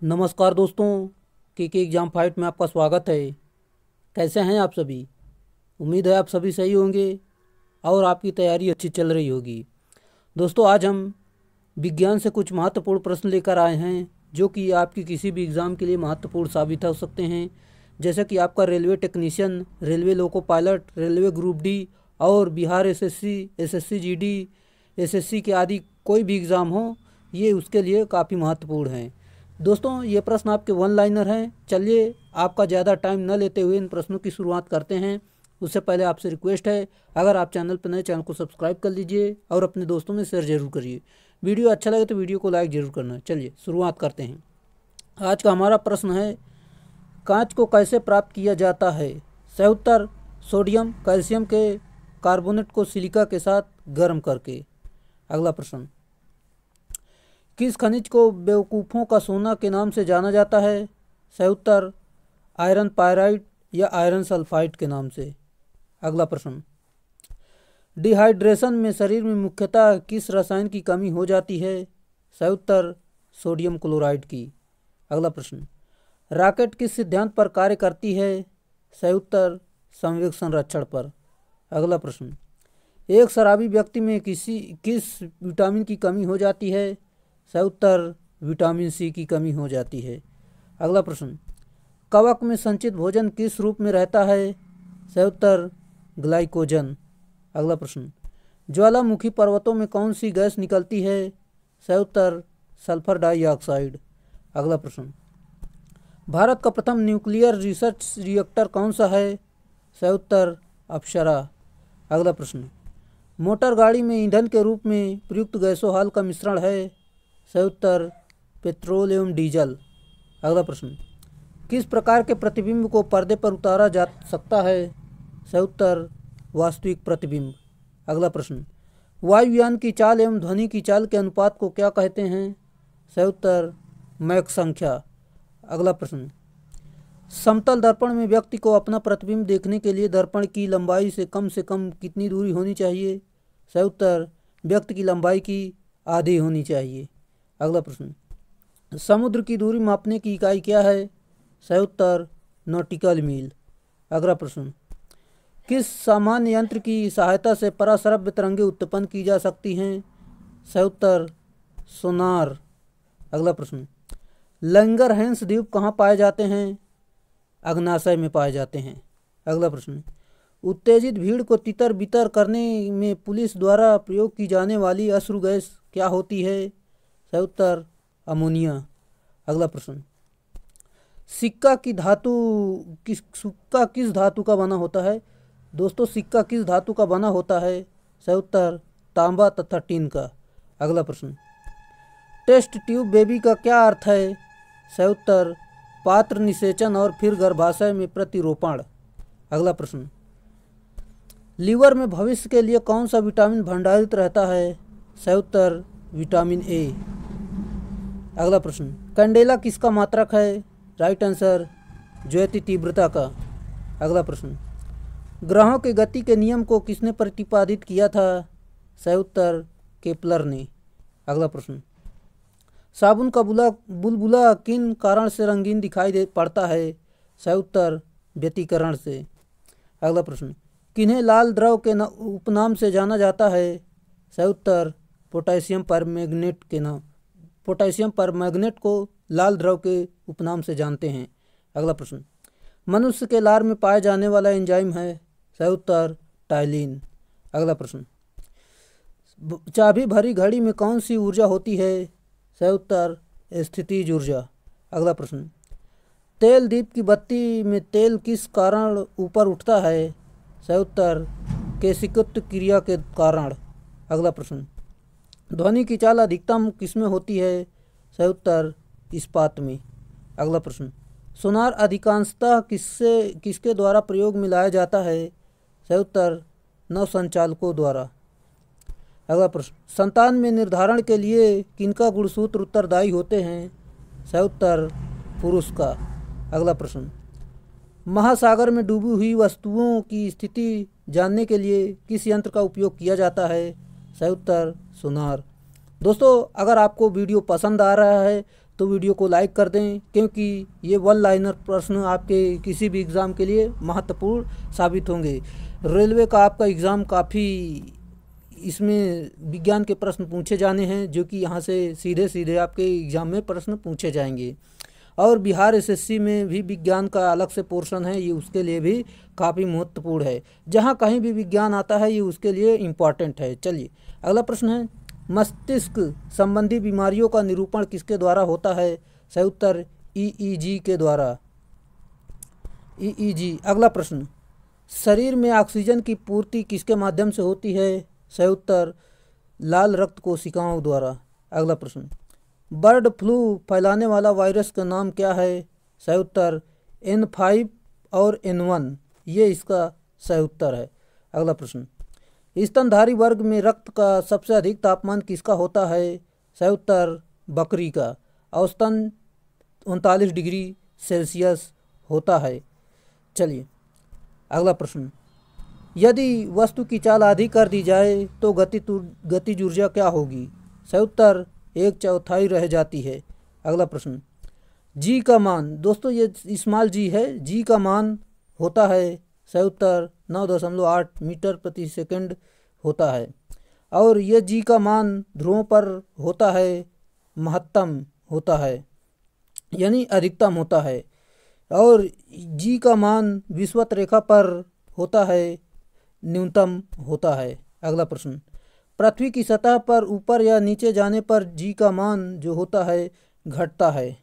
नमस्कार दोस्तों, के एग्ज़ाम फाइट में आपका स्वागत है। कैसे हैं आप सभी? उम्मीद है आप सभी सही होंगे और आपकी तैयारी अच्छी चल रही होगी। दोस्तों, आज हम विज्ञान से कुछ महत्वपूर्ण प्रश्न लेकर आए हैं जो कि आपकी किसी भी एग्ज़ाम के लिए महत्वपूर्ण साबित हो सकते हैं। जैसे कि आपका railway technician, railway loco pilot, railway group D और Bihar SSC, SSC GD, SSC के आदि कोई भी एग्ज़ाम हो, ये उसके लिए काफ़ी महत्वपूर्ण हैं। दोस्तों, ये प्रश्न आपके वन लाइनर हैं। चलिए, आपका ज़्यादा टाइम न लेते हुए इन प्रश्नों की शुरुआत करते हैं। उससे पहले आपसे रिक्वेस्ट है, अगर आप चैनल पर नए, चैनल को सब्सक्राइब कर लीजिए और अपने दोस्तों में शेयर जरूर करिए। वीडियो अच्छा लगे तो वीडियो को लाइक जरूर करना। चलिए शुरुआत करते हैं। आज का हमारा प्रश्न है, कांच को कैसे प्राप्त किया जाता है? सही उत्तर, सोडियम कैल्शियम के कार्बोनेट को सिलिका के साथ गर्म करके। अगला प्रश्न, किस खनिज को बेवकूफ़ों का सोना के नाम से जाना जाता है? सही उत्तर, आयरन पायराइड या आयरन सल्फाइड के नाम से। अगला प्रश्न, डिहाइड्रेशन में शरीर में मुख्यतः किस रसायन की कमी हो जाती है? सही उत्तर, सोडियम क्लोराइड की। अगला प्रश्न, रॉकेट किस सिद्धांत पर कार्य करती है? सही उत्तर, संवेग संरक्षण पर। अगला प्रश्न, एक शराबी व्यक्ति में किस विटामिन की कमी हो जाती है? सही उत्तर, विटामिन सी की कमी हो जाती है। अगला प्रश्न, कवक में संचित भोजन किस रूप में रहता है? सही उत्तर, ग्लाइकोजन। अगला प्रश्न, ज्वालामुखी पर्वतों में कौन सी गैस निकलती है? सही उत्तर, सल्फर डाइऑक्साइड। अगला प्रश्न, भारत का प्रथम न्यूक्लियर रिसर्च रिएक्टर कौन सा है? सही उत्तर, अप्सरा। अगला प्रश्न, मोटर गाड़ी में ईंधन के रूप में प्रयुक्त गैसों हाल का मिश्रण है? सही उत्तर, पेट्रोल एवं डीजल। अगला प्रश्न, किस प्रकार के प्रतिबिंब को पर्दे पर उतारा जा सकता है? सही उत्तर, वास्तविक प्रतिबिंब। अगला प्रश्न, वायुयान की चाल एवं ध्वनि की चाल के अनुपात को क्या कहते हैं? सही उत्तर, मैक संख्या। अगला प्रश्न, समतल दर्पण में व्यक्ति को अपना प्रतिबिंब देखने के लिए दर्पण की लंबाई से कम कितनी दूरी होनी चाहिए? सही उत्तर, व्यक्ति की लंबाई की आधी होनी चाहिए। अगला प्रश्न, समुद्र की दूरी मापने की इकाई क्या है? सही उत्तर, नॉटिकल मील। अगला प्रश्न, किस सामान्य यंत्र की सहायता से पराश्रव्य तरंगें उत्पन्न की जा सकती हैं? सही उत्तर, सोनार। अगला प्रश्न, लैंगरहैंस द्वीप कहाँ पाए जाते हैं? अग्न्याशय में पाए जाते हैं। अगला प्रश्न, उत्तेजित भीड़ को तितर बितर करने में पुलिस द्वारा प्रयोग की जाने वाली अश्रु गैस क्या होती है? सही उत्तर, अमोनिया। अगला प्रश्न, सिक्का किस धातु का बना होता है? दोस्तों, सिक्का किस धातु का बना होता है? सही उत्तर, तांबा तथा टीन का। अगला प्रश्न, टेस्ट ट्यूब बेबी का क्या अर्थ है? सही उत्तर, पात्र निषेचन और फिर गर्भाशय में प्रतिरोपण। अगला प्रश्न, लीवर में भविष्य के लिए कौन सा विटामिन भंडारित रहता है? सही उत्तर, विटामिन ए। अगला प्रश्न, कैंडेला किसका मात्रक है? राइट आंसर, ज्योति तीव्रता का। अगला प्रश्न, ग्रहों के गति के नियम को किसने प्रतिपादित किया था? सही उत्तर, केपलर ने। अगला प्रश्न, साबुन का बुलबुला किन कारण से रंगीन दिखाई पड़ता है? सही उत्तर, व्यतिकरण से। अगला प्रश्न, किन्हें लाल द्रव के उपनाम से जाना जाता है? सही उत्तर, पोटेशियम परमैंगनेट को लाल द्रव के उपनाम से जानते हैं। अगला प्रश्न, मनुष्य के लार में पाया जाने वाला एंजाइम है? सही उत्तर, टाइलिन। अगला प्रश्न, चाबी भरी घड़ी में कौन सी ऊर्जा होती है? सही उत्तर, स्थितिज ऊर्जा। अगला प्रश्न, तेल दीप की बत्ती में तेल किस कारण ऊपर उठता है? सही उत्तर, केशिकोत्त क्रिया के कारण। अगला प्रश्न, ध्वनि की चाल अधिकतम किसमें होती है? सही उत्तर, इस्पात में। अगला प्रश्न, सोनार अधिकांशतः किसके द्वारा प्रयोग में लाया जाता है? सही उत्तर, नवसंचालकों द्वारा। अगला प्रश्न, संतान में निर्धारण के लिए किनका गुणसूत्र उत्तरदायी होते हैं? सही उत्तर, पुरुष का। अगला प्रश्न, महासागर में डूबी हुई वस्तुओं की स्थिति जानने के लिए किस यंत्र का उपयोग किया जाता है? सही उत्तर, सोनार। दोस्तों, अगर आपको वीडियो पसंद आ रहा है तो वीडियो को लाइक कर दें, क्योंकि ये वन लाइनर प्रश्न आपके किसी भी एग्ज़ाम के लिए महत्वपूर्ण साबित होंगे। रेलवे का आपका एग्ज़ाम काफ़ी इसमें विज्ञान के प्रश्न पूछे जाने हैं, जो कि यहाँ से सीधे सीधे आपके एग्ज़ाम में प्रश्न पूछे जाएंगे। और बिहार एसएससी में भी विज्ञान का अलग से पोर्शन है, ये उसके लिए भी काफ़ी महत्वपूर्ण है। जहाँ कहीं भी विज्ञान आता है ये उसके लिए इम्पॉर्टेंट है। चलिए अगला प्रश्न है, मस्तिष्क संबंधी बीमारियों का निरूपण किसके द्वारा होता है? सही उत्तर ईईजी के द्वारा, ईईजी। अगला प्रश्न, शरीर में ऑक्सीजन की पूर्ति किसके माध्यम से होती है? सही उत्तर लाल रक्त कोशिकाओं द्वारा। अगला प्रश्न, बर्ड फ्लू फैलाने वाला वायरस का नाम क्या है? सही उत्तर N5 और N1, ये इसका सही उत्तर है। अगला प्रश्न, स्तनधारी वर्ग में रक्त का सबसे अधिक तापमान किसका होता है? सही उत्तर बकरी का, औसतन 39 डिग्री सेल्सियस होता है। चलिए अगला प्रश्न, यदि वस्तु की चाल आधी कर दी जाए तो गतिज ऊर्जा क्या होगी? सही उत्तर 1/4 रह जाती है। अगला प्रश्न, जी का मान, दोस्तों ये स्मॉल जी है, जी का मान होता है, सही उत्तर 9.8 मीटर प्रति सेकंड होता है। और ये जी का मान ध्रुवों पर होता है, महत्तम होता है, यानी अधिकतम होता है। और जी का मान विषुवत रेखा पर होता है, न्यूनतम होता है। अगला प्रश्न, पृथ्वी की सतह पर ऊपर या नीचे जाने पर जी का मान जो होता है घटता है।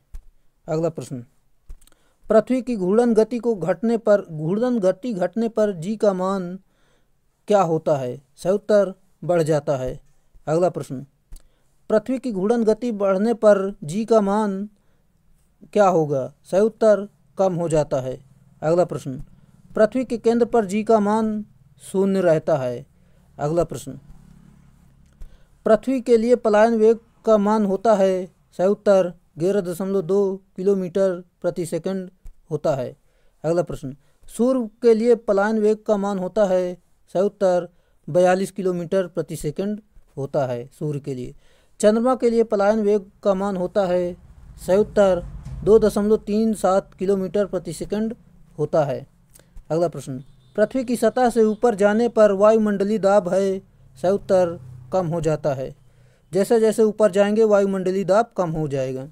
अगला प्रश्न, पृथ्वी की घूर्णन गति घटने पर जी का मान क्या होता है? सही उत्तर बढ़ जाता है। अगला प्रश्न, पृथ्वी की घूर्णन गति बढ़ने पर जी का मान क्या होगा? सही उत्तर कम हो जाता है। अगला प्रश्न, पृथ्वी के केंद्र पर जी का मान 0 रहता है। अगला प्रश्न, पृथ्वी के लिए पलायन वेग का मान होता है? सही उत्तर 11.2 किलोमीटर प्रति सेकंड होता है। अगला प्रश्न, सूर्य के लिए पलायन वेग का मान होता है? सही उत्तर 42 किलोमीटर प्रति सेकंड होता है सूर्य के लिए। चंद्रमा के लिए पलायन वेग का मान होता है? सही उत्तर 2.37 किलोमीटर प्रति सेकंड होता है। अगला प्रश्न, पृथ्वी की सतह से ऊपर जाने पर वायुमंडलीय दाब है? सही उत्तर कम हो जाता है। जैसे जैसे ऊपर जाएंगे वायुमंडलीय दाब कम हो जाएगा।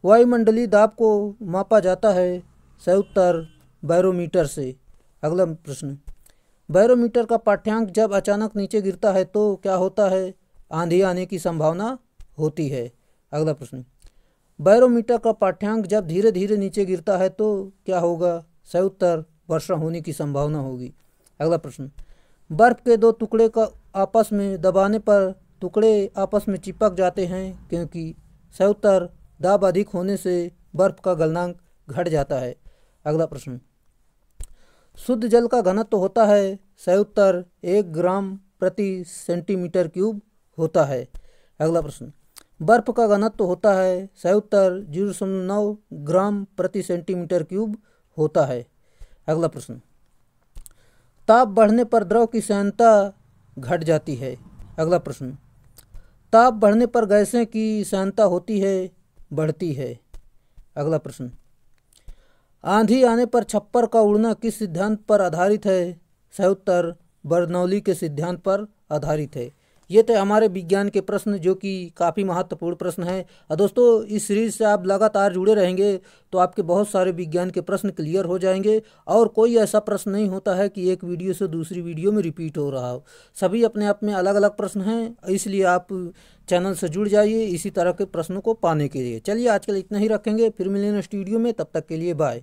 वायुमंडलीय दाब को मापा जाता है? सही उत्तर बैरोमीटर से। अगला प्रश्न, बैरोमीटर का पाठ्यांक जब अचानक नीचे गिरता है तो क्या होता है? आंधी आने की संभावना होती है। अगला प्रश्न, बैरोमीटर का पाठ्यांक जब धीरे धीरे नीचे गिरता है तो क्या होगा? सही उत्तर वर्षा होने की संभावना होगी। अगला प्रश्न, बर्फ के 2 टुकड़े का आपस में दबाने पर टुकड़े आपस में चिपक जाते हैं क्योंकि? सही उत्तर दाब अधिक होने से बर्फ का गलनांक घट जाता है। अगला प्रश्न, शुद्ध जल का घनत्व होता है? सही उत्तर 1 ग्राम प्रति सेंटीमीटर क्यूब होता है। अगला प्रश्न, बर्फ का घनत्व होता है? सही उत्तर 0.9 ग्राम प्रति सेंटीमीटर क्यूब होता है। अगला प्रश्न, ताप बढ़ने पर द्रव की सांद्रता घट जाती है। अगला प्रश्न, ताप बढ़ने पर गैसें की सांद्रता होती है, बढ़ती है। अगला प्रश्न, आंधी आने पर छप्पर का उड़ना किस सिद्धांत पर आधारित है? सही उत्तर बर्नौली के सिद्धांत पर आधारित है। ये थे हमारे विज्ञान के प्रश्न जो कि काफ़ी महत्वपूर्ण प्रश्न हैं। और दोस्तों इस सीरीज़ से आप लगातार जुड़े रहेंगे तो आपके बहुत सारे विज्ञान के प्रश्न क्लियर हो जाएंगे और कोई ऐसा प्रश्न नहीं होता है कि एक वीडियो से दूसरी वीडियो में रिपीट हो रहा हो। सभी अपने आप में अलग अलग प्रश्न हैं, इसलिए आप चैनल से जुड़ जाइए इसी तरह के प्रश्नों को पाने के लिए। चलिए आज के लिए इतना ही रखेंगे, फिर मिलेंगे नेक्स्ट वीडियो में, तब तक के लिए बाय।